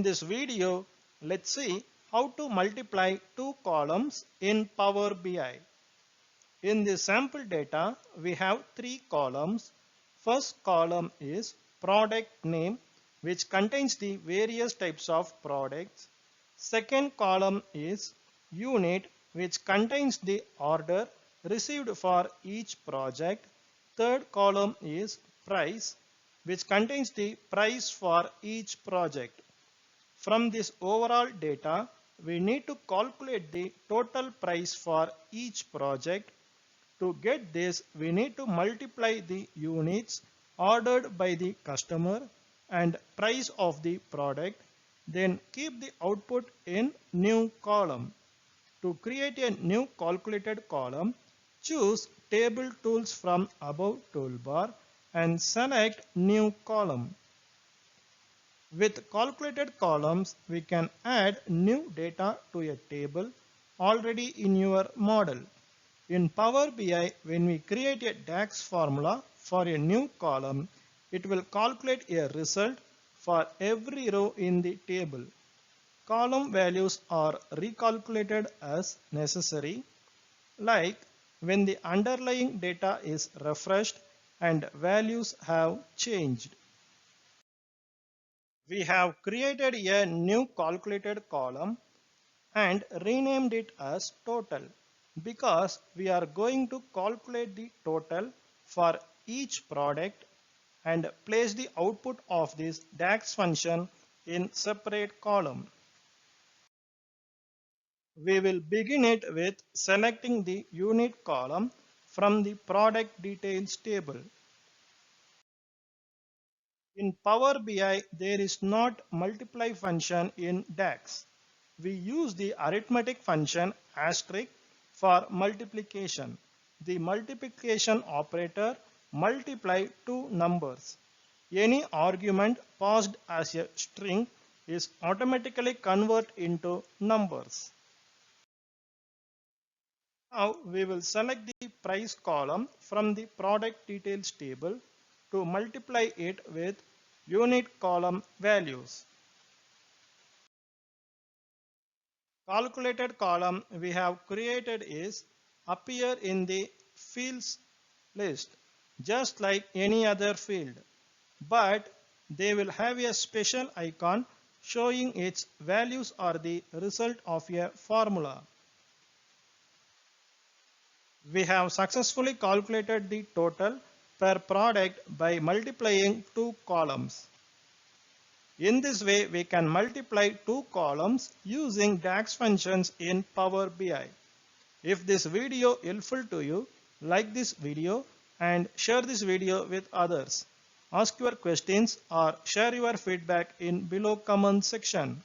this video, let's see how to multiply two columns in Power BI. In the sample data, we have three columns. First column is product name, which contains the various types of products. Second column is unit, which contains the order received for each project. Third column is price, which contains the price for each project. From this overall data, we need to calculate the total price for each project. To get this, we need to multiply the units ordered by the customer and price of the product, then keep the output in new column. To create a new calculated column, choose Table Tools from above toolbar and select New Column. With calculated columns, we can add new data to a table already in your model. In Power BI, when we create a DAX formula for a new column, it will calculate a result for every row in the table. Column values are recalculated as necessary, like when the underlying data is refreshed and values have changed. We have created a new calculated column and renamed it as total because we are going to calculate the total for each product and place the output of this DAX function in separate column. We will begin it with selecting the unit column from the product details table. In Power BI, there is not multiply function in DAX. We use the arithmetic function asterisk for multiplication. The multiplication operator multiply two numbers. Any argument passed as a string is automatically converted into numbers. Now we will select the price column from the product details table to multiply it with unit column values. Calculated column we have created is appear in the fields list just like any other field, but they will have a special icon showing its values are the result of a formula. We have successfully calculated the total per product by multiplying two columns. In this way, we can multiply two columns using DAX functions in Power BI. If this video helpful to you, like this video and share this video with others. Ask your questions or share your feedback in below comment section.